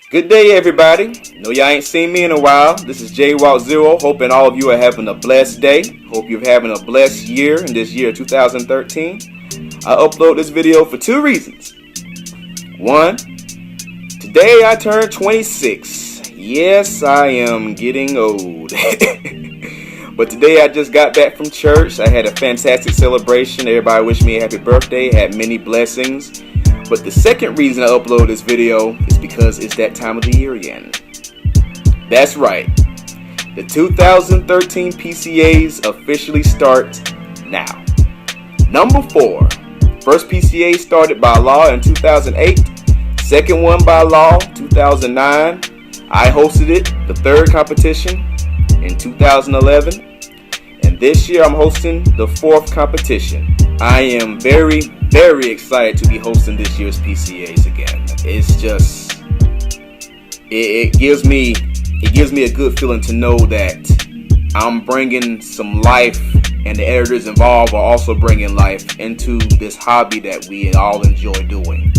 Good day, everybody. Know y'all ain't seen me in a while. This is JWalk0. Hoping all of you are having a blessed day. Hope you're having a blessed year in this year 2013. I upload this video for two reasons. One, today I turned 26. Yes, I am getting old. But today I just got back from church. I had a fantastic celebration. Everybody wished me a happy birthday. Had many blessings. But the second reason I upload this video is because it's that time of the year again. That's right. The 2013 PCAs officially start now. Number 4. First PCA started by law in 2008. Second one by law, 2009. I hosted it, the third competition, in 2011. And this year I'm hosting the fourth competition. I am very excited to be hosting this year's PCAs again. It's just, it gives me a good feeling to know that I'm bringing some life, and the editors involved are also bringing life into this hobby that we all enjoy doing.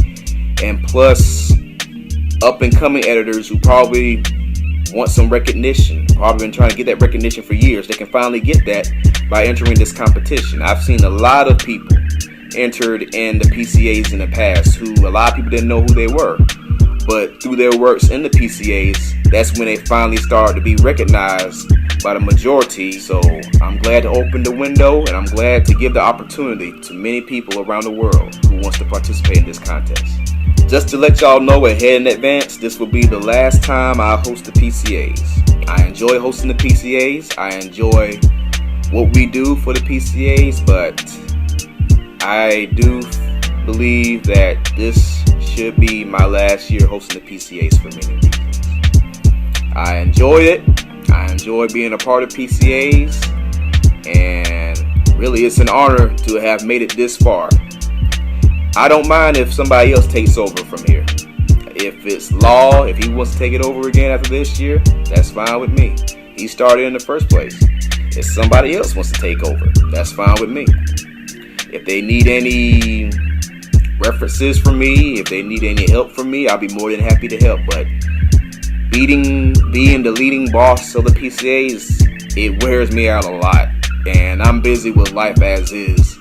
And plus, up and coming editors who probably want some recognition, probably been trying to get that recognition for years, they can finally get that by entering this competition. I've seen a lot of people entered in the PCAs in the past who a lot of people didn't know who they were, but through their works in the PCAs, that's when they finally started to be recognized by the majority. So I'm glad to open the window, and I'm glad to give the opportunity to many people around the world who wants to participate in this contest. Just to let y'all know ahead in advance, this will be the last time I host the PCAs. I enjoy hosting the PCAs. I enjoy what we do for the PCAs, but I do believe that this should be my last year hosting the PCAs for many reasons. I enjoy it. I enjoy being a part of PCAs, and really it's an honor to have made it this far. I don't mind if somebody else takes over from here. If it's law, if he wants to take it over again after this year, that's fine with me. He started in the first place. If somebody else wants to take over, that's fine with me. If they need any references from me, if they need any help from me, I'll be more than happy to help. But being the leading boss of the PCAs, it wears me out a lot. And I'm busy with life as is.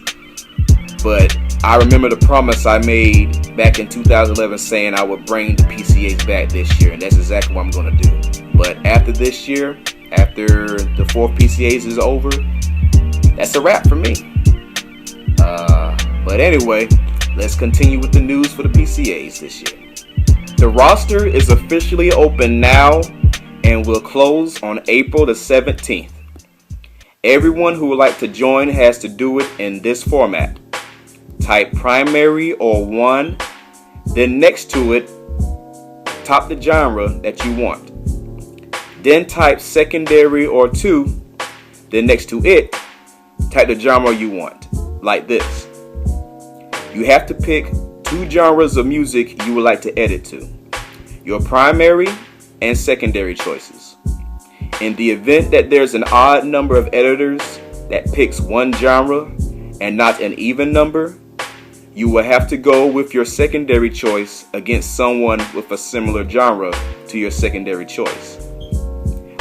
But I remember the promise I made back in 2011 saying I would bring the PCAs back this year. And that's exactly what I'm going to do. But after this year, after the fourth PCAs is over, that's a wrap for me. But anyway, let's continue with the news for the PCAs this year. The roster is officially open now and will close on April the 17th. Everyone who would like to join has to do it in this format. Type primary or 1, then next to it, type the genre that you want. Then type secondary or 2, then next to it, type the genre you want, like this. You have to pick 2 genres of music you would like to edit to, your primary and secondary choices. In the event that there's an odd number of editors that picks one genre and not an even number, you will have to go with your secondary choice against someone with a similar genre to your secondary choice.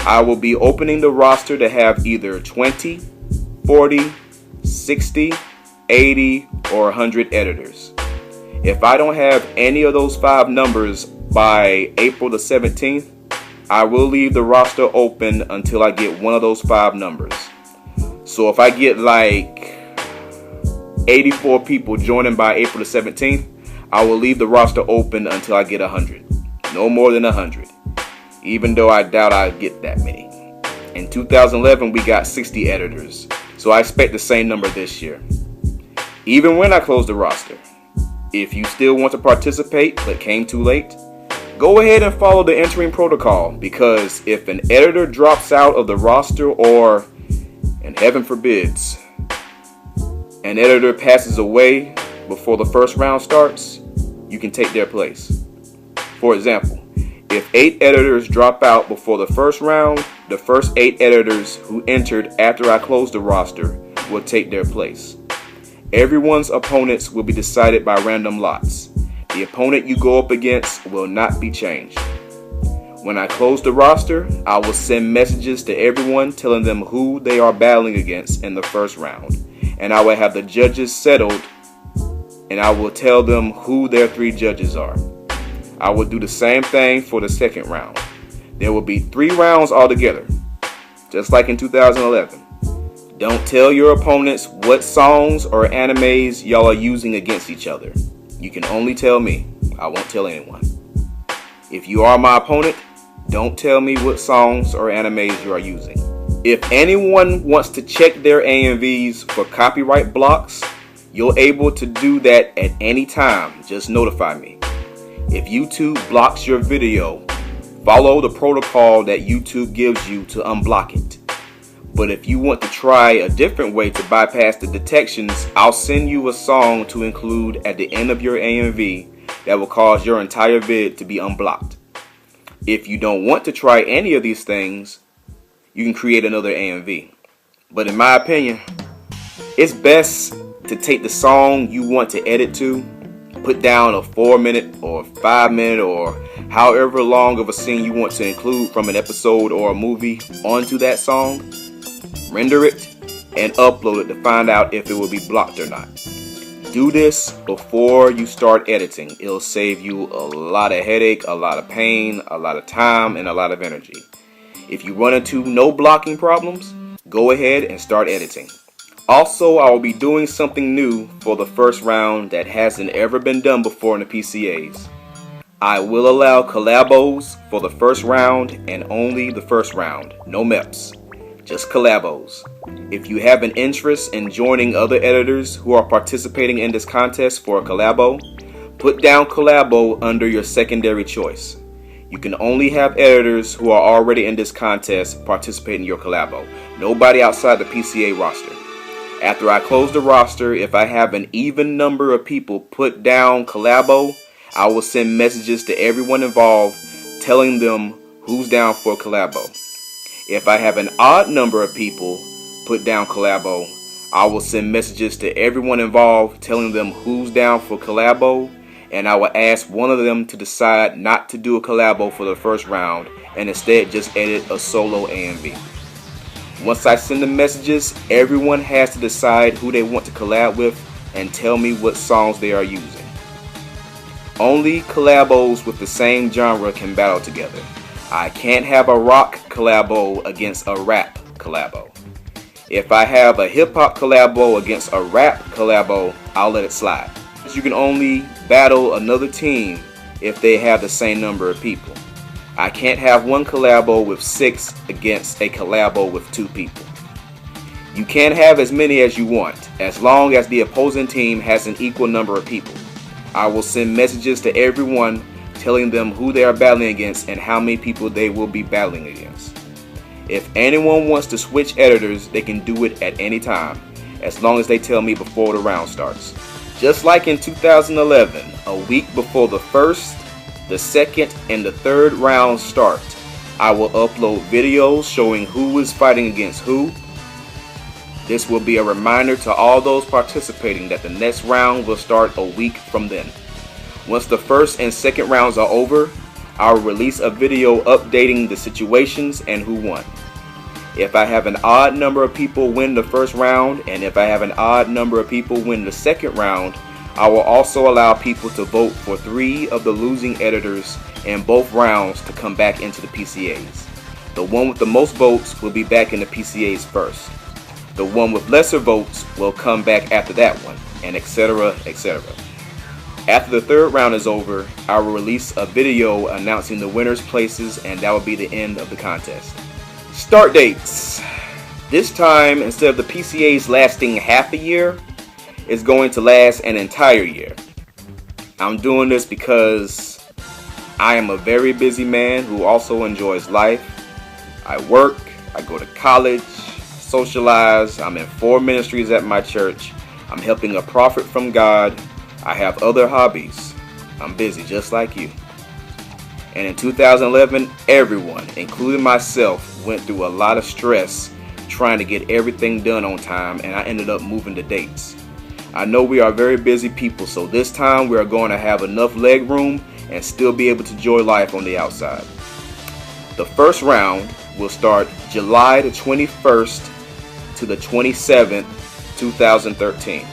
I will be opening the roster to have either 20, 40, 60, 80, or 100 editors. If I don't have any of those 5 numbers by April the 17th, I will leave the roster open until I get one of those 5 numbers. So if I get like 84 people joining by April the 17th, I will leave the roster open until I get 100. No more than 100. Even though I doubt I'll get that many. In 2011, we got 60 editors. So I expect the same number this year. Even when I close the roster, if you still want to participate but came too late, go ahead and follow the entering protocol, because if an editor drops out of the roster or, and heaven forbids, an editor passes away before the first round starts, you can take their place. For example, if 8 editors drop out before the first round, the first 8 editors who entered after I closed the roster will take their place. Everyone's opponents will be decided by random lots. The opponent you go up against will not be changed. When I close the roster, I will send messages to everyone telling them who they are battling against in the first round, and I will have the judges settled, and I will tell them who their 3 judges are. I will do the same thing for the second round. There will be 3 rounds altogether, just like in 2011. Don't tell your opponents what songs or animes y'all are using against each other. You can only tell me. I won't tell anyone. If you are my opponent, don't tell me what songs or animes you are using. If anyone wants to check their AMVs for copyright blocks, you're able to do that at any time. Just notify me. If YouTube blocks your video, follow the protocol that YouTube gives you to unblock it. But if you want to try a different way to bypass the detections, I'll send you a song to include at the end of your AMV that will cause your entire vid to be unblocked. If you don't want to try any of these things, you can create another AMV. But in my opinion, it's best to take the song you want to edit to, put down a 4-minute or 5-minute or however long of a scene you want to include from an episode or a movie onto that song, render it, and upload it to find out if it will be blocked or not. Do this before you start editing. It'll save you a lot of headache, a lot of pain, a lot of time, and a lot of energy. If you run into no blocking problems, go ahead and start editing. Also, I will be doing something new for the first round that hasn't ever been done before in the PCAs. I will allow collabos for the first round and only the first round. No MEPs, just collabos. If you have an interest in joining other editors who are participating in this contest for a collabo, put down collabo under your secondary choice. You can only have editors who are already in this contest participate in your collabo. Nobody outside the PCA roster. After I close the roster, if I have an even number of people put down collabo, I will send messages to everyone involved telling them who's down for collabo. If I have an odd number of people put down collabo, I will send messages to everyone involved telling them who's down for collabo, and I will ask one of them to decide not to do a collabo for the first round and instead just edit a solo AMV. Once I send the messages, everyone has to decide who they want to collab with and tell me what songs they are using. Only collabos with the same genre can battle together. I can't have a rock collabo against a rap collabo. If I have a hip-hop collabo against a rap collabo, I'll let it slide. You can only battle another team if they have the same number of people. I can't have one collabo with 6 against a collabo with 2 people. You can have as many as you want, as long as the opposing team has an equal number of people. I will send messages to everyone telling them who they are battling against and how many people they will be battling against. If anyone wants to switch editors, they can do it at any time, as long as they tell me before the round starts. Just like in 2011, a week before the first, the second, and the third round start, I will upload videos showing who is fighting against who. This will be a reminder to all those participating that the next round will start a week from then. Once the first and second rounds are over, I will release a video updating the situations and who won. If I have an odd number of people win the first round, and if I have an odd number of people win the second round, I will also allow people to vote for 3 of the losing editors in both rounds to come back into the PCAs. The one with the most votes will be back in the PCAs first. The one with lesser votes will come back after that one, and etc, etc. After the third round is over, I will release a video announcing the winners' places, and that will be the end of the contest. Start dates. This time, instead of the PCAs lasting half a year, it's going to last an entire year. I'm doing this because I am a very busy man who also enjoys life. I work, I go to college, socialize, I'm in 4 ministries at my church, I'm helping a prophet from God, I have other hobbies. I'm busy just like you. And in 2011, everyone, including myself, went through a lot of stress trying to get everything done on time, and I ended up moving the dates. I know we are very busy people, so this time we are going to have enough leg room and still be able to enjoy life on the outside. The first round will start July the 21st to the 27th, 2013.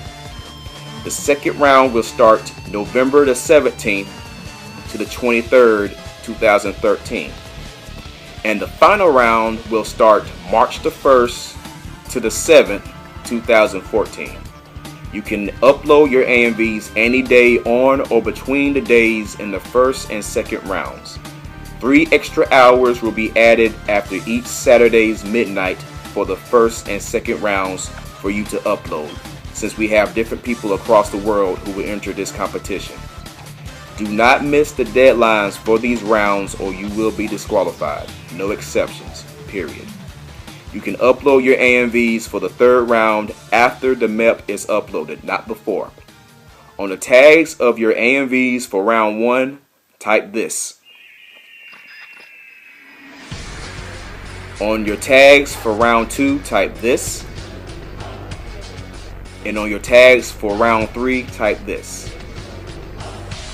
The second round will start November the 17th to the 23rd, 2013. And the final round will start March the 1st to the 7th, 2014. You can upload your AMVs any day on or between the days in the first and second rounds. 3 extra hours will be added after each Saturday's midnight for the first and second rounds for you to upload, since we have different people across the world who will enter this competition. Do not miss the deadlines for these rounds or you will be disqualified. No exceptions, period. You can upload your AMVs for the third round after the MEP is uploaded, not before. On the tags of your AMVs for round 1, type this. On your tags for round 2, type this. And on your tags for round 3, type this.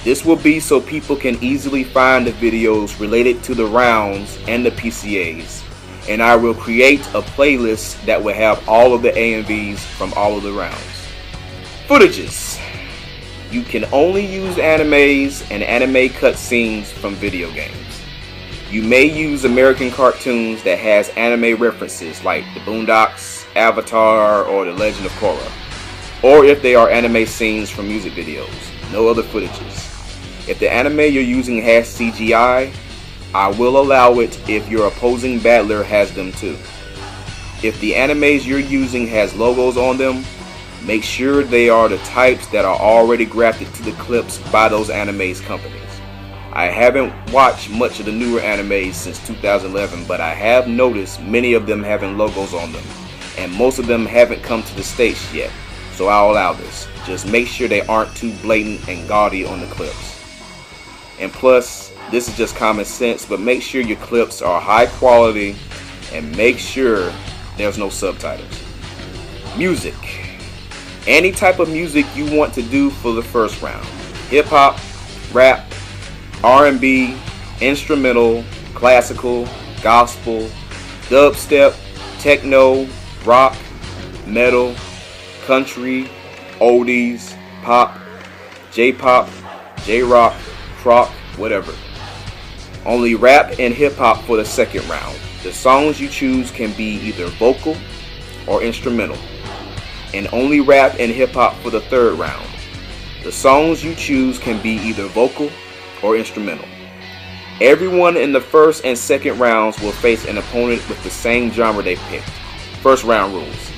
This will be so people can easily find the videos related to the rounds and the PCAs. And I will create a playlist that will have all of the AMVs from all of the rounds. Footages. You can only use animes and anime cutscenes from video games. You may use American cartoons that has anime references like the Boondocks, Avatar, or The Legend of Korra. Or if they are anime scenes from music videos. No other footages. If the anime you're using has CGI, I will allow it if your opposing battler has them too. If the animes you're using has logos on them, make sure they are the types that are already grafted to the clips by those animes companies. I haven't watched much of the newer animes since 2011, but I have noticed many of them having logos on them, and most of them haven't come to the States yet, so I'll allow this. Just make sure they aren't too blatant and gaudy on the clips. And plus, this is just common sense, but make sure your clips are high quality and make sure there's no subtitles. Music. Any type of music you want to do for the first round. Hip-hop, rap, R&B, instrumental, classical, gospel, dubstep, techno, rock, metal, country, oldies, pop, J-pop, J-rock, rock, whatever. Only rap and hip-hop for the second round. The songs you choose can be either vocal or instrumental. And only rap and hip-hop for the third round. The songs you choose can be either vocal or instrumental. Everyone in the first and second rounds will face an opponent with the same genre they picked. First round rules.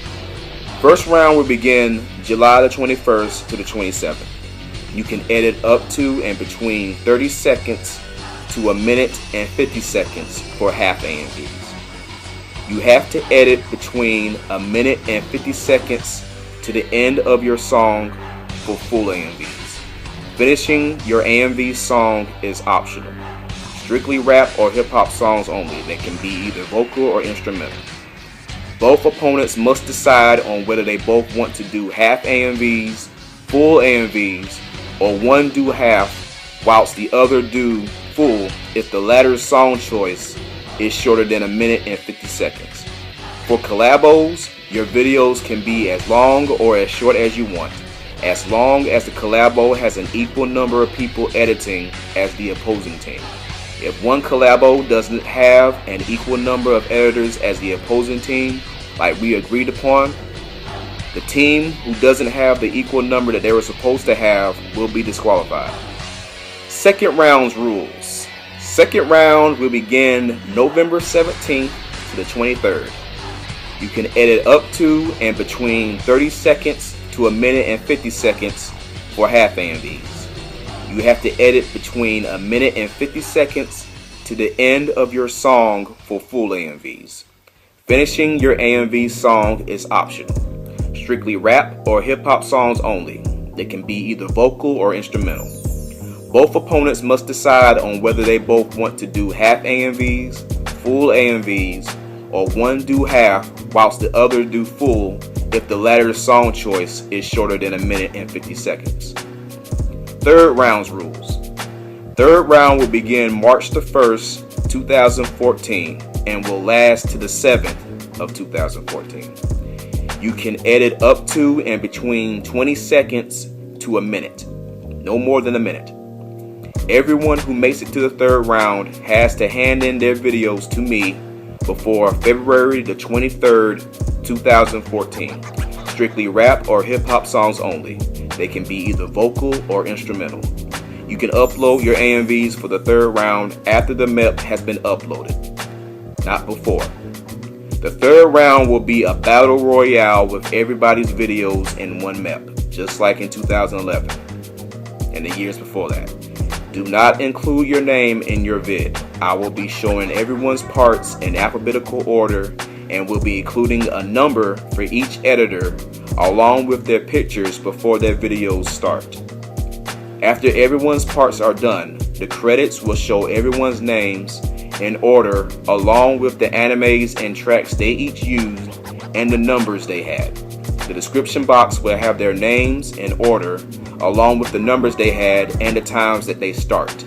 First round will begin July the 21st to the 27th. You can edit up to and between 30 seconds to a minute and 50 seconds for half AMVs. You have to edit between a minute and 50 seconds to the end of your song for full AMVs. Finishing your AMV song is optional. Strictly rap or hip-hop songs only that can be either vocal or instrumental. Both opponents must decide on whether they both want to do half AMVs, full AMVs, or one do half whilst the other do full if the latter's song choice is shorter than a minute and 50 seconds. For collabos, your videos can be as long or as short as you want, as long as the collabo has an equal number of people editing as the opposing team. If one collabo doesn't have an equal number of editors as the opposing team, like we agreed upon, the team who doesn't have the equal number that they were supposed to have will be disqualified. Second round's rules. Second round will begin November 17th to the 23rd. You can edit up to and between 30 seconds to a minute and 50 seconds for half AMVs. You have to edit between a minute and 50 seconds to the end of your song for full AMVs. Finishing your AMV song is optional. Strictly rap or hip-hop songs only. They can be either vocal or instrumental. Both opponents must decide on whether they both want to do half AMVs, full AMVs, or one do half whilst the other do full if the latter's song choice is shorter than a minute and 50 seconds. Third round's rules. Third round will begin March the 1st 2014 and will last to the 7th of 2014. You can edit up to and between 20 seconds to a minute, no more than a minute. Everyone who makes it to the third round has to hand in their videos to me before February the 23rd, 2014. Strictly rap or hip-hop songs only. They can be either vocal or instrumental. You can upload your AMVs for the third round after the MEP has been uploaded, not before. The third round will be a battle royale with everybody's videos in one MEP, just like in 2011 and the years before that. Do not include your name in your vid. I will be showing everyone's parts in alphabetical order and will be including a number for each editor along with their pictures before their videos start. After everyone's parts are done, the credits will show everyone's names in order along with the animes and tracks they each used and the numbers they had. The description box will have their names in order along with the numbers they had and the times that they start.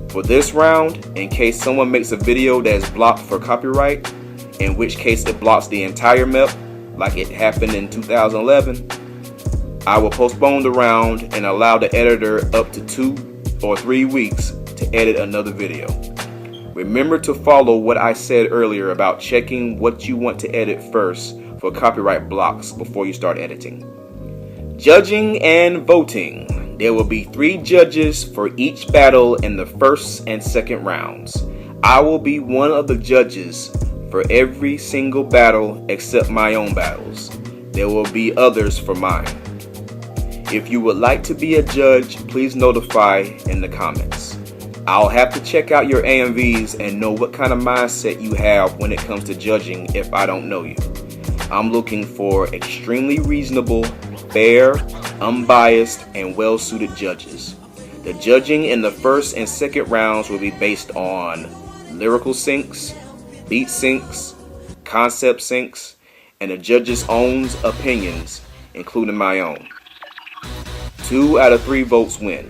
For this round, in case someone makes a video that is blocked for copyright, in which case it blocks the entire MEP like it happened in 2011, I will postpone the round and allow the editor up to 2 or 3 weeks to edit another video. Remember to follow what I said earlier about checking what you want to edit first for copyright blocks before you start editing. Judging and voting. There will be 3 judges for each battle in the first and second rounds. I will be one of the judges for every single battle except my own battles. There will be others for mine. If you would like to be a judge, please notify in the comments. I'll have to check out your AMVs and know what kind of mindset you have when it comes to judging if I don't know you. I'm looking for extremely reasonable, fair, unbiased, and well-suited judges. The judging in the first and second rounds will be based on lyrical syncs, beat syncs, concept syncs, and the judges' own opinions, including my own. 2 out of 3 votes win.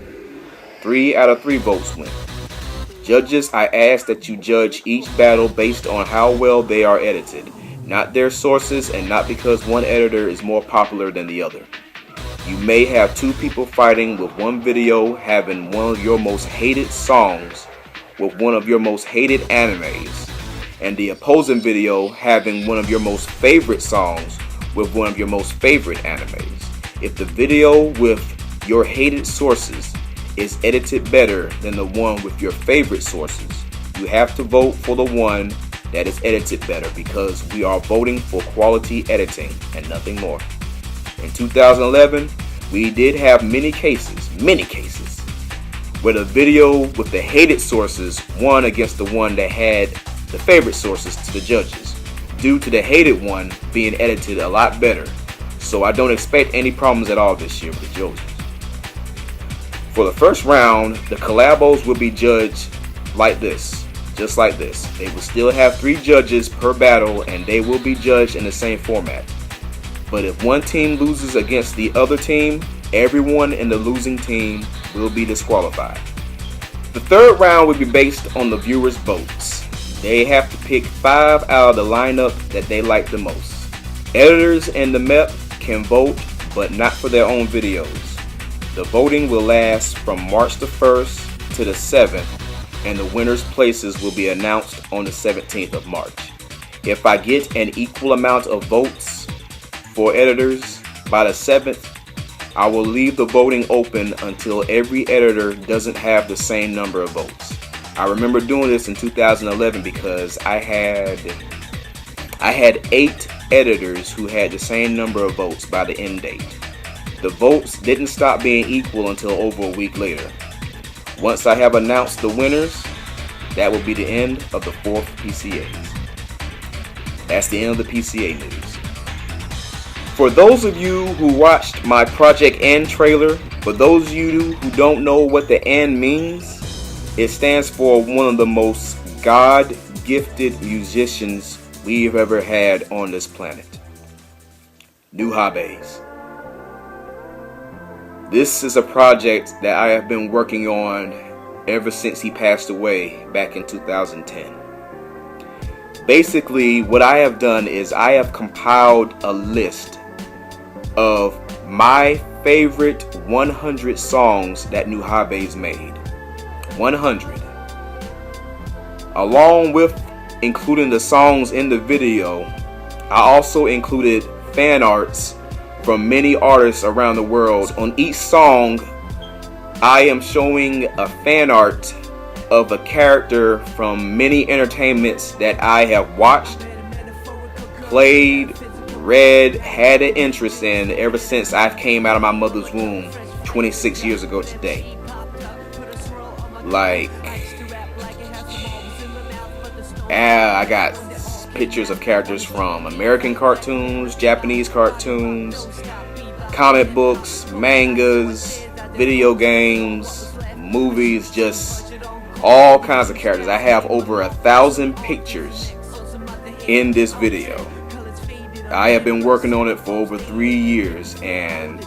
3 out of 3 votes win. Judges, I ask that you judge each battle based on how well they are edited, not their sources and not because one editor is more popular than the other. You may have 2 people fighting with one video having one of your most hated songs with one of your most hated animes, and the opposing video having one of your most favorite songs with one of your most favorite animes. If the video with your hated sources is edited better than the one with your favorite sources, you have to vote for the one that is edited better because we are voting for quality editing and nothing more. In 2011, we did have many cases, where the video with the hated sources won against the one that had the favorite sources to the judges, due to the hated one being edited a lot better. So I don't expect any problems at all this year with the judges. For the first round, the Collabos will be judged like this, just like this. They will still have 3 judges per battle and they will be judged in the same format. But if one team loses against the other team, everyone in the losing team will be disqualified. The third round will be based on the viewers' votes. They have to pick 5 out of the lineup that they like the most. Editors in the MEP can vote, but not for their own videos. The voting will last from March the 1st to the 7th, and the winners' places will be announced on the 17th of March. If I get an equal amount of votes for editors by the 7th, I will leave the voting open until every editor doesn't have the same number of votes. I remember doing this in 2011 because I had 8 editors who had the same number of votes by the end date. The votes didn't stop being equal until over a week later. Once I have announced the winners, that will be the end of the 4th PCAs. That's the end of the PCA news. For those of you who watched my Project N trailer, for those of you who don't know what the N means, it stands for one of the most God-gifted musicians we've ever had on this planet. Hiphop. This is a project that I have been working on ever since he passed away back in 2010. Basically, what I have done is I have compiled a list of my favorite 100 songs that Nuhabes made. 100. Along with including the songs in the video, I also included fan arts from many artists around the world. On each song, I am showing a fan art of a character from many entertainments that I have watched, played, read, had an interest in ever since I came out of my mother's womb 26 years ago today. Like, I got pictures of characters from American cartoons, Japanese cartoons, comic books, mangas, video games, movies, just all kinds of characters. I have over 1,000 pictures in this video. I have been working on it for over 3 years and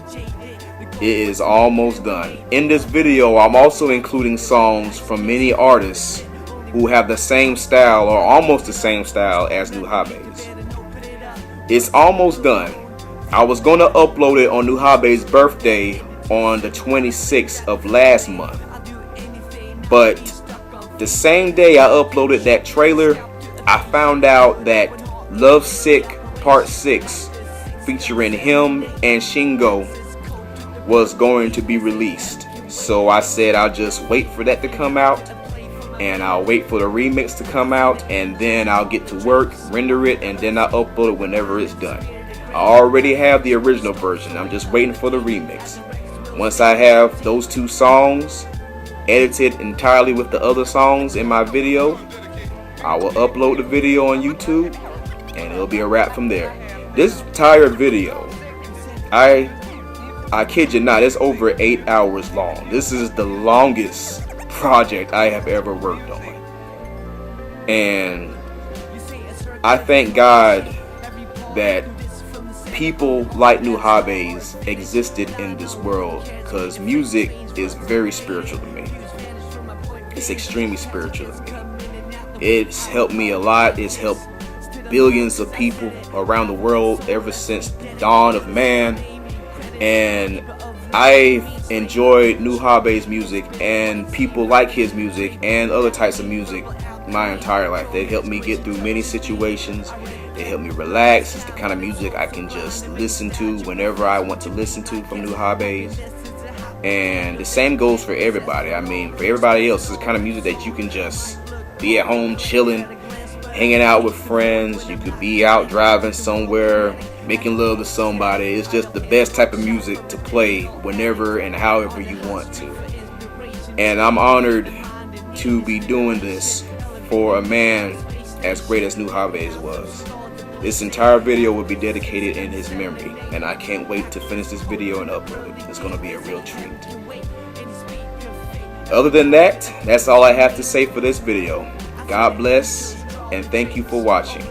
it is almost done. In this video, I'm also including songs from many artists who have the same style or almost the same style as Nuhabes. It's almost done. I was going to upload it on Nuhabes' birthday on the 26th of last month, but the same day I uploaded that trailer, I found out that Love Sick Part 6 featuring him and Shingo was going to be released. So I said I'll just wait for that to come out, and I'll wait for the remix to come out, and then I'll get to work, render it, and then I'll upload it whenever it's done. I already have the original version. I'm just waiting for the remix. Once I have those 2 songs edited entirely with the other songs in my video, I will upload the video on YouTube and it'll be a wrap from there. This entire video, I kid you not, it's over 8 hours long. This is the longest project I have ever worked on, and I thank God that people like Nuhabes existed in this world, because music is very spiritual to me. It's extremely spiritual to me. It's helped me a lot. It's helped billions of people around the world ever since the dawn of man, and I've enjoyed Nuhabes' music and people like his music and other types of music my entire life. They helped me get through many situations. They help me relax. It's the kind of music I can just listen to whenever I want to listen to from Nuhabes. And the same goes for everybody. I mean, for everybody else, it's the kind of music that you can just be at home chilling, hanging out with friends. You could be out driving somewhere, making love to somebody. It's just the best type of music to play whenever and however you want to. And I'm honored to be doing this for a man as great as Nuhabes was. This entire video will be dedicated in his memory, and I can't wait to finish this video and upload it. It's going to be a real treat. Other than that, that's all I have to say for this video. God bless, and thank you for watching.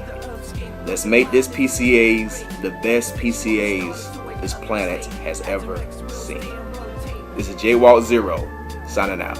Let's make this PCAs the best PCAs this planet has ever seen. This is JWalt0 signing out.